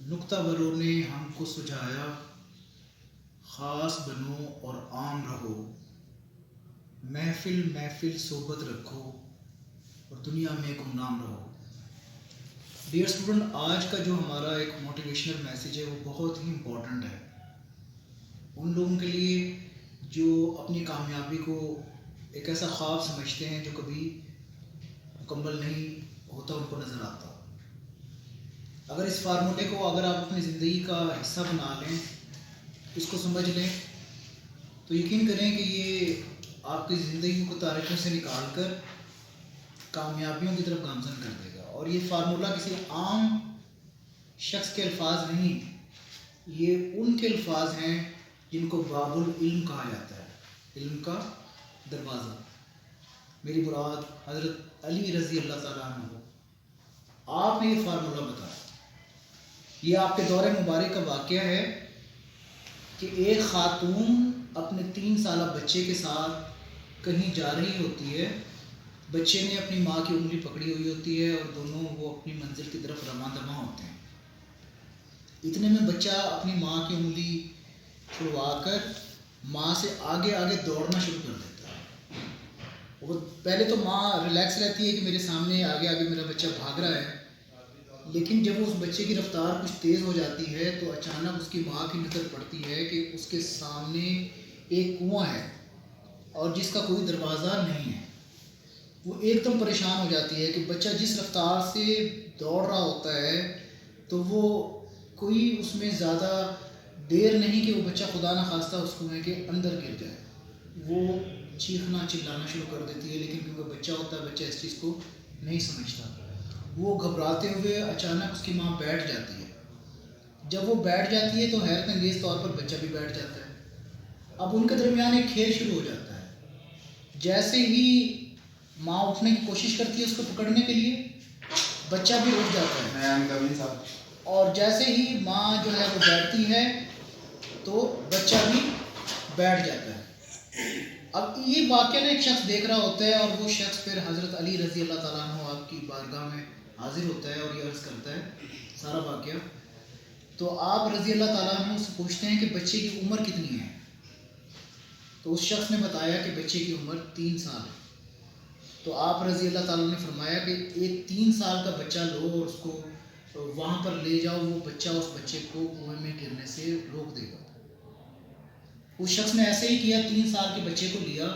نکتہ بروں نے ہم کو سجھایا، خاص بنو اور عام رہو، محفل محفل صحبت رکھو اور دنیا میں گمنام رہو۔ ڈیئر اسٹوڈنٹ، آج کا جو ہمارا ایک موٹیویشنل میسیج ہے وہ بہت ہی امپورٹنٹ ہے ان لوگوں کے لیے جو اپنی کامیابی کو ایک ایسا خواب سمجھتے ہیں جو کبھی مکمل نہیں ہوتا، ان کو نظر آتا۔ اگر اس فارمولے کو اگر آپ اپنی زندگی کا حصہ بنا لیں، اس کو سمجھ لیں، تو یقین کریں کہ یہ آپ کی زندگی کو تاریکیوں سے نکال کر کامیابیوں کی طرف گامزن کر دے گا۔ اور یہ فارمولہ کسی عام شخص کے الفاظ نہیں، یہ ان کے الفاظ ہیں جن کو باب العلم کہا جاتا ہے، علم کا دروازہ۔ میری مراد حضرت علی رضی اللہ تعالیٰ عنہ، آپ نے یہ فارمولہ بتایا۔ یہ آپ کے دور مبارک کا واقعہ ہے کہ ایک خاتون اپنے 3 سالہ بچے کے ساتھ کہیں جا رہی ہوتی ہے۔ بچے نے اپنی ماں کی انگلی پکڑی ہوئی ہوتی ہے اور دونوں وہ اپنی منزل کی طرف رواں دواں ہوتے ہیں۔ اتنے میں بچہ اپنی ماں کی انگلی چھڑوا کر ماں سے آگے آگے دوڑنا شروع کر دیتا ہے۔ وہ پہلے تو ماں ریلیکس رہتی ہے کہ میرے سامنے آگے آگے میرا بچہ بھاگ رہا ہے، لیکن جب اس بچے کی رفتار کچھ تیز ہو جاتی ہے تو اچانک اس کی ماں کی نظر پڑتی ہے کہ اس کے سامنے ایک کنواں ہے اور جس کا کوئی دروازہ نہیں ہے۔ وہ ایک دم پریشان ہو جاتی ہے کہ بچہ جس رفتار سے دوڑ رہا ہوتا ہے تو وہ کوئی اس میں زیادہ دیر نہیں کہ وہ بچہ خدا نخواستہ اس کنویں کے اندر گر جائے۔ وہ چیخنا چلانا شروع کر دیتی ہے، لیکن کیونکہ بچہ ہوتا ہے، بچہ اس چیز کو نہیں سمجھتا۔ وہ گھبراتے ہوئے اچانک اس کی ماں بیٹھ جاتی ہے۔ جب وہ بیٹھ جاتی ہے تو حیرت انگیز طور پر بچہ بھی بیٹھ جاتا ہے۔ اب ان کے درمیان ایک کھیل شروع ہو جاتا ہے۔ جیسے ہی ماں اٹھنے کی کوشش کرتی ہے اس کو پکڑنے کے لیے، بچہ بھی اٹھ جاتا ہے، اور جیسے ہی ماں جو ہے وہ بیٹھتی ہے تو بچہ بھی بیٹھ جاتا ہے۔ اب یہ واقعہ ایک شخص دیکھ رہا ہوتا ہے، اور وہ شخص پھر حضرت علی رضی اللہ تعالیٰ عنہ آپ کی بارگاہ میں حاضر ہوتا ہے اور یہ عرض کرتا ہے سارا واقعہ۔ تو آپ رضی اللہ تعالیٰ عنہ سے پوچھتے ہیں کہ بچے کی عمر کتنی ہے؟ تو اس شخص نے بتایا کہ بچے کی عمر 3 سال ہے۔ تو آپ رضی اللہ تعالیٰ نے فرمایا کہ ایک 3 سال کا بچہ لو اور اس کو وہاں پر لے جاؤ، وہ بچہ اس بچے کو کنویں میں گرنے سے روک دے گا۔ اس شخص نے ایسے ہی کیا، 3 سال کے بچے کو لیا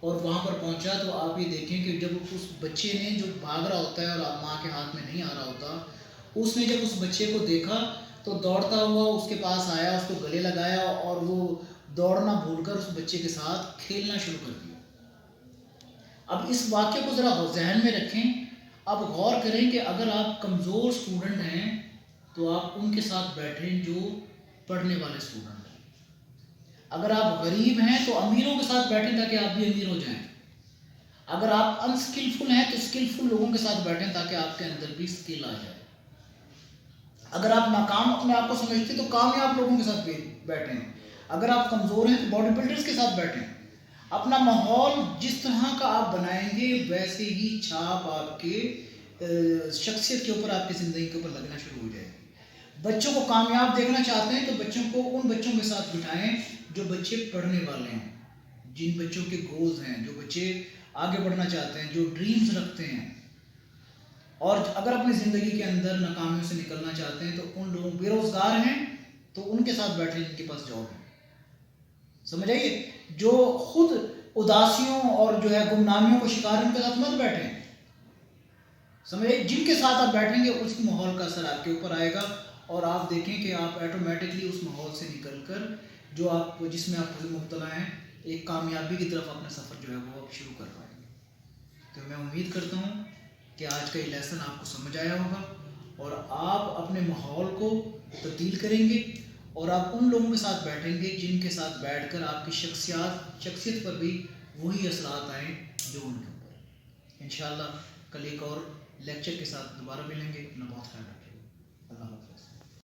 اور وہاں پر پہنچا۔ تو آپ یہ دیکھیں کہ جب اس بچے نے جو بھاگ رہا ہوتا ہے اور ماں کے ہاتھ میں نہیں آ رہا ہوتا، اس نے جب اس بچے کو دیکھا تو دوڑتا ہوا اس کے پاس آیا، اس کو گلے لگایا اور وہ دوڑنا بھول کر اس بچے کے ساتھ کھیلنا شروع کر دیا۔ اب اس واقعے کو ذرا ذہن میں رکھیں۔ اب غور کریں کہ اگر آپ کمزور اسٹوڈنٹ ہیں تو آپ ان کے ساتھ بیٹھیں جو پڑھنے والے اسٹوڈنٹ ہیں۔ اگر آپ غریب ہیں تو امیروں کے ساتھ بیٹھیں تاکہ آپ بھی امیر ہو جائیں۔ اگر آپ انسکلفل ہیں تو اسکلفل لوگوں کے ساتھ بیٹھیں تاکہ آپ کے اندر بھی اسکل آ جائے۔ اگر آپ ناکام اپنے آپ کو سمجھتے تو کامیاب لوگوں کے ساتھ بیٹھیں۔ اگر آپ کمزور ہیں تو باڈی بلڈرز کے ساتھ بیٹھیں۔ اپنا ماحول جس طرح کا آپ بنائیں گے ویسے ہی چھاپ آپ کے شخصیت کے اوپر، آپ کی زندگی کے اوپر لگنا شروع ہو جائے گی۔ بچوں کو کامیاب دیکھنا چاہتے ہیں تو بچوں کو ان بچوں کے ساتھ بٹھائیں جو بچے پڑھنے والے ہیں، جن بچوں کے گولز ہیں، جو بچے آگے بڑھنا چاہتے ہیں، جو ڈریمز رکھتے ہیں۔ اور اگر اپنی زندگی کے اندر ناکامیوں سے نکلنا چاہتے ہیں تو ان لوگوں، بے روزگار ہیں تو ان کے ساتھ بیٹھیں جن کے پاس جاب ہے۔ سمجھ آئیے؟ جو خود اداسیوں اور جو ہے گمنامیوں کو شکار ہیں ان کے ساتھ مت بیٹھیں۔ سمجھ آئیے؟ جن کے ساتھ آپ بیٹھیں گے اس ماحول کا اثر آپ کے اوپر آئے گا اور آپ دیکھیں کہ آپ آٹومیٹکلی اس ماحول سے نکل کر جو آپ جس میں آپ مبتلا ہیں ایک کامیابی کی طرف اپنا سفر جو ہے وہ آپ شروع کر پائیں گے۔ تو میں امید کرتا ہوں کہ آج کا یہ لیسن آپ کو سمجھ آیا ہوگا اور آپ اپنے ماحول کو تبدیل کریں گے اور آپ ان لوگوں کے ساتھ بیٹھیں گے جن کے ساتھ بیٹھ کر آپ کی شخصیت پر بھی وہی اثرات آئیں جو ان کے اوپر۔ انشاءاللہ کل ایک اور لیکچر کے ساتھ دوبارہ ملیں گے۔ اپنا بہت خیال رکھیے۔ اللہ حافظ۔